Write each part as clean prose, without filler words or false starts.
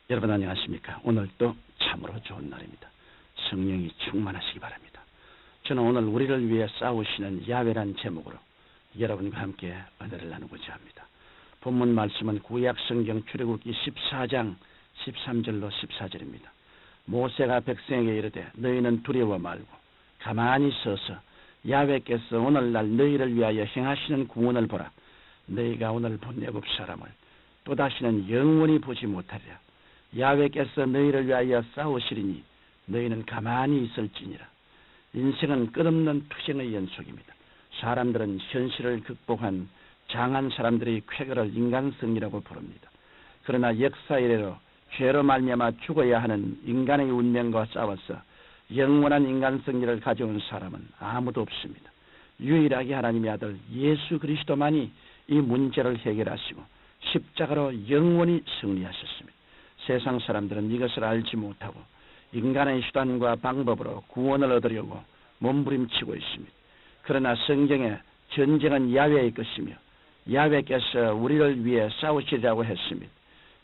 여러분 안녕하십니까? 오늘도 참으로 좋은 날입니다. 성령이 충만하시기 바랍니다. 저는 오늘 우리를 위해 싸우시는 야훼란 제목으로 여러분과 함께 은혜를 나누고자 합니다. 본문 말씀은 구약 성경 출애굽기 14장 13절로 14절입니다. 모세가 백성에게 이르되 너희는 두려워 말고 가만히 서서 야훼께서 오늘날 너희를 위하여 행하시는 구원을 보라. 너희가 오늘 본 애굽 사람을 또다시는 영원히 보지 못하리라. 야훼께서 너희를 위하여 싸우시리니 너희는 가만히 있을지니라. 인생은 끝없는 투쟁의 연속입니다. 사람들은 현실을 극복한 장한 사람들의 쾌거를 인간성이라고 부릅니다. 그러나 역사 이래로 죄로 말미암아 죽어야 하는 인간의 운명과 싸워서 영원한 인간성리를 가져온 사람은 아무도 없습니다. 유일하게 하나님의 아들 예수 그리스도만이 이 문제를 해결하시고 십자가로 영원히 승리하셨습니다. 세상 사람들은 이것을 알지 못하고 인간의 수단과 방법으로 구원을 얻으려고 몸부림치고 있습니다. 그러나 성경에 전쟁은 야훼의 것이며 야훼께서 우리를 위해 싸우시리라고 했습니다.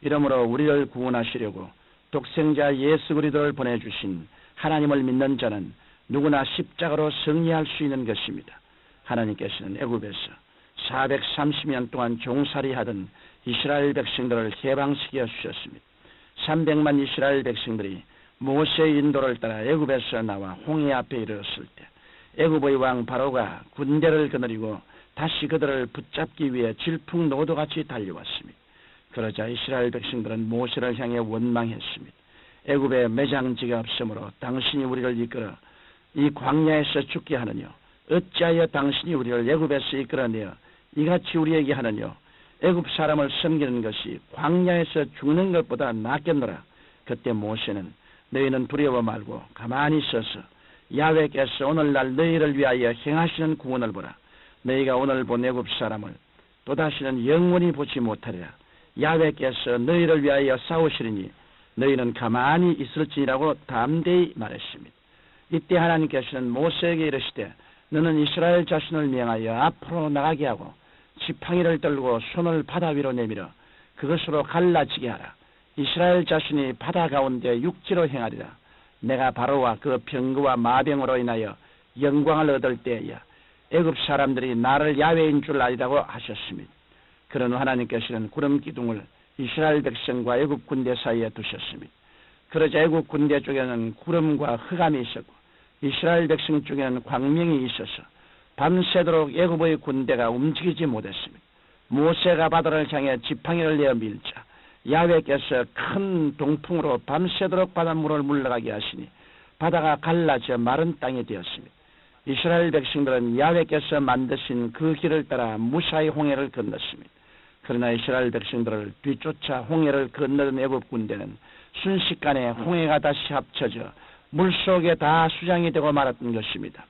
이러므로 우리를 구원하시려고 독생자 예수 그리스도를 보내주신 하나님을 믿는 자는 누구나 십자가로 승리할 수 있는 것입니다. 하나님께서는 애굽에서 430년 동안 종살이하던 이스라엘 백성들을 해방시켜 주셨습니다. 300만 이스라엘 백성들이 모세의 인도를 따라 애굽에서 나와 홍해 앞에 이르렀을 때 애굽의 왕 바로가 군대를 거느리고 다시 그들을 붙잡기 위해 질풍노도같이 달려왔습니다. 그러자 이스라엘 백성들은 모세를 향해 원망했습니다. 애굽에 매장지가 없으므로 당신이 우리를 이끌어 이 광야에서 죽게 하느뇨. 어찌하여 당신이 우리를 애굽에서 이끌어내어 이같이 우리에게 하느뇨. 애굽 사람을 섬기는 것이 광야에서 죽는 것보다 낫겠노라. 그때 모세는 너희는 두려워 말고 가만히 서서 야훼께서 오늘날 너희를 위하여 행하시는 구원을 보라. 너희가 오늘 본 애굽 사람을 또다시는 영원히 보지 못하리라. 야훼께서 너희를 위하여 싸우시리니 너희는 가만히 있을지라고 담대히 말했습니다. 이때 하나님께서는 모세에게 이르시되 너는 이스라엘 자손을 명하여 앞으로 나가게 하고 지팡이를 들고 손을 바다 위로 내밀어 그것으로 갈라지게 하라. 이스라엘 자손이 바다 가운데 육지로 행하리라. 내가 바로와 그 병거와 마병으로 인하여 영광을 얻을 때에야 애굽 사람들이 나를 야훼인 줄 알리라고 하셨습니다. 그런 하나님께서는 구름 기둥을 이스라엘 백성과 애굽 군대 사이에 두셨습니다. 그러자 애굽 군대 쪽에는 구름과 흑암이 있었고 이스라엘 백성 쪽에는 광명이 있어서 밤새도록 애굽의 군대가 움직이지 못했습니다. 모세가 바다를 향해 지팡이를 내어 밀자 야훼께서 큰 동풍으로 밤새도록 바닷물을 물러가게 하시니 바다가 갈라져 마른 땅이 되었습니다. 이스라엘 백성들은 야훼께서 만드신 그 길을 따라 무사히 홍해를 건넜습니다. 그러나 이스라엘 백성들을 뒤쫓아 홍해를 건너던 애굽 군대는 순식간에 홍해가 다시 합쳐져 물속에 다 수장이 되고 말았던 것입니다.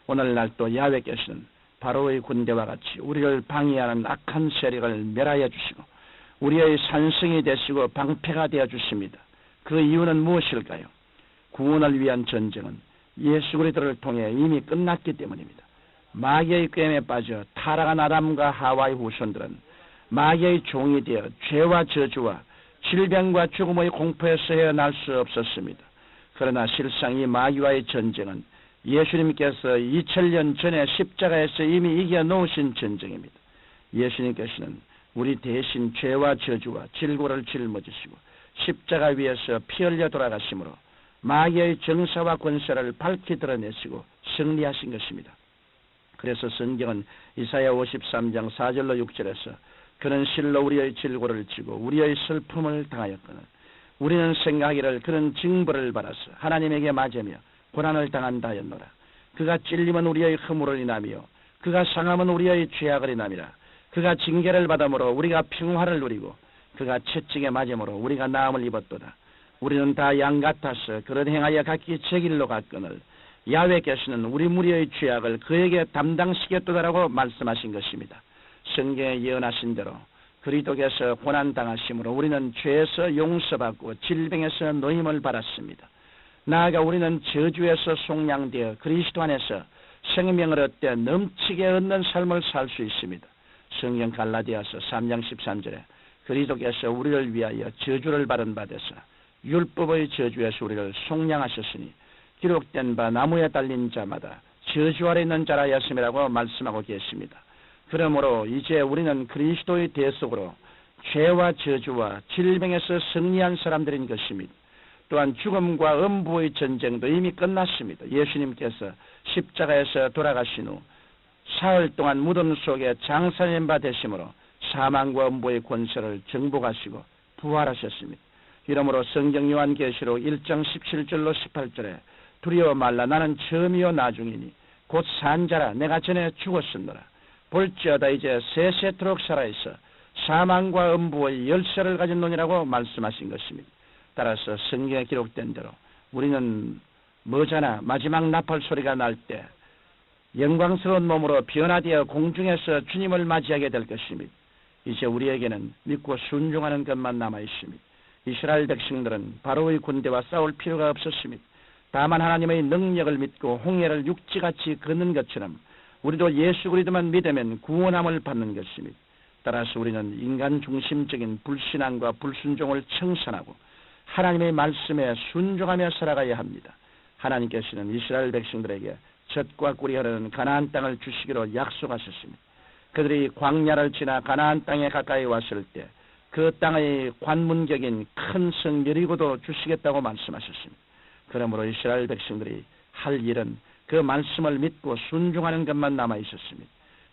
오늘날 또 야훼께서는 바로의 군대와 같이 우리를 방해하는 악한 세력을 멸하여 주시고 우리의 산성이 되시고 방패가 되어 주십니다. 그 이유는 무엇일까요? 구원을 위한 전쟁은 예수 그리스도를 통해 이미 끝났기 때문입니다. 마귀의 꾀임에 빠져 타락한 아담과 하와의 후손들은 마귀의 종이 되어 죄와 저주와 질병과 죽음의 공포에서 헤어날 수 없었습니다. 그러나 실상 이 마귀와의 전쟁은 예수님께서 2000년 전에 십자가에서 이미 이겨놓으신 전쟁입니다. 예수님께서는 우리 대신 죄와 저주와 질고를 짊어지시고 십자가 위에서 피 흘려 돌아가심으로 마귀의 정사와 권세를 밝히 드러내시고 승리하신 것입니다. 그래서 성경은 이사야 53장 4절로 6절에서 그는 실로 우리의 질고를 지고 우리의 슬픔을 당하였거늘 우리는 생각하기를 그는 징벌을 받아서 하나님에게 맞으며 고난을 당한다 하였노라. 그가 찔림은 우리의 허물을 인하며 그가 상함은 우리의 죄악을 인함이라. 그가 징계를 받음으로 우리가 평화를 누리고 그가 채찍에 맞음으로 우리가 나음을 입었도다. 우리는 다 양 같아서 그런 행하여 각기 제 길로 갔거늘 야훼께서는 우리 무리의 죄악을 그에게 담당시켰도다라고 말씀하신 것입니다. 성경에 예언하신 대로 그리스도께서 고난당하심으로 우리는 죄에서 용서받고 질병에서 노임을 받았습니다. 나아가 우리는 저주에서 속량되어 그리스도 안에서 생명을 얻되 넘치게 얻는 삶을 살 수 있습니다. 성경 갈라디아서 3장 13절에 그리스도께서 우리를 위하여 저주를 받은 바 되사 율법의 저주에서 우리를 속량하셨으니 기록된 바 나무에 달린 자마다 저주 아래 있는 자라 하였음이라고 말씀하고 계십니다. 그러므로 이제 우리는 그리스도의 대속으로 죄와 저주와 질병에서 승리한 사람들인 것입니다. 또한 죽음과 음부의 전쟁도 이미 끝났습니다. 예수님께서 십자가에서 돌아가신 후 사흘 동안 무덤 속에 장사된 바 되심으로 사망과 음부의 권세를 정복하시고 부활하셨습니다. 이러므로 성경 요한계시록 1장 17절로 18절에 두려워 말라 나는 처음이요 나중이니 곧 산자라 내가 전에 죽었으므라 볼지어다 이제 세세토록 살아있어 사망과 음부의 열쇠를 가진 놈이라고 말씀하신 것입니다. 따라서 성경에 기록된 대로 우리는 머지않아 마지막 나팔 소리가 날 때 영광스러운 몸으로 변화되어 공중에서 주님을 맞이하게 될 것입니다. 이제 우리에게는 믿고 순종하는 것만 남아있습니다. 이스라엘 백성들은 바로의 군대와 싸울 필요가 없었습니다. 다만 하나님의 능력을 믿고 홍해를 육지같이 걷는 것처럼 우리도 예수 그리스도만 믿으면 구원함을 받는 것입니다. 따라서 우리는 인간 중심적인 불신앙과 불순종을 청산하고 하나님의 말씀에 순종하며 살아가야 합니다. 하나님께서는 이스라엘 백성들에게 젖과 꿀이 흐르는 가나안 땅을 주시기로 약속하셨습니다. 그들이 광야를 지나 가나안 땅에 가까이 왔을 때 그 땅의 관문격인 큰 성 여리고도 주시겠다고 말씀하셨습니다. 그러므로 이스라엘 백성들이 할 일은 그 말씀을 믿고 순종하는 것만 남아 있었습니다.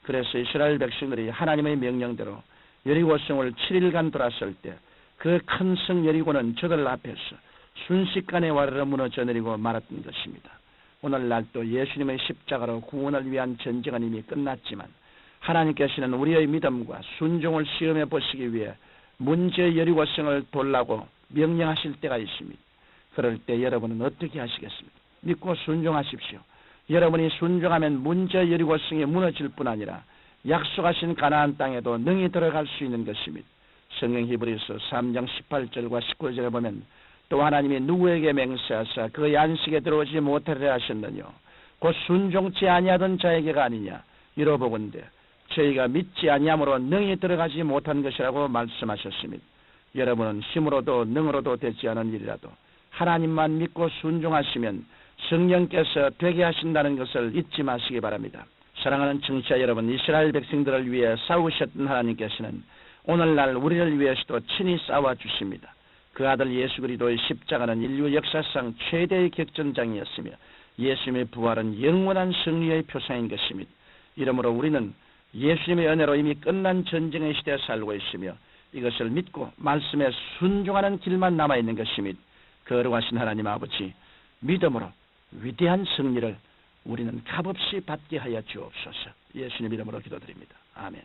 그래서 이스라엘 백성들이 하나님의 명령대로 여리고성을 7일간 돌았을 때 그 큰 성 여리고는 저들 앞에서 순식간에 와르르 무너져 내리고 말았던 것입니다. 오늘날 또 예수님의 십자가로 구원을 위한 전쟁은 이미 끝났지만 하나님께서는 우리의 믿음과 순종을 시험해 보시기 위해 문제 여리고성을 돌라고 명령하실 때가 있습니다. 그럴 때 여러분은 어떻게 하시겠습니까? 믿고 순종하십시오. 여러분이 순종하면 문제 여리고성이 무너질 뿐 아니라 약속하신 가나안 땅에도 능히 들어갈 수 있는 것입니다. 성경 히브리서 3장 18절과 19절에 보면 또 하나님이 누구에게 맹세하사 그의 안식에 들어오지 못하리라 하셨느뇨 곧 순종치 아니하던 자에게가 아니냐 이러보건대 저희가 믿지 아니함으로 능히 들어가지 못한 것이라고 말씀하셨습니다. 여러분은 힘으로도 능으로도 되지 않은 일이라도 하나님만 믿고 순종하시면 성령께서 되게 하신다는 것을 잊지 마시기 바랍니다. 사랑하는 청취자 여러분, 이스라엘 백성들을 위해 싸우셨던 하나님께서는 오늘날 우리를 위해서도 친히 싸워주십니다. 그 아들 예수 그리스도의 십자가는 인류 역사상 최대의 격전장이었으며 예수님의 부활은 영원한 승리의 표상인 것입니다. 이러므로 우리는 예수님의 은혜로 이미 끝난 전쟁의 시대에 살고 있으며 이것을 믿고 말씀에 순종하는 길만 남아있는 것입니다. 거룩하신 하나님 아버지, 믿음으로 위대한 승리를 우리는 값없이 받게 하여 주옵소서. 예수님 이름으로 기도드립니다. 아멘.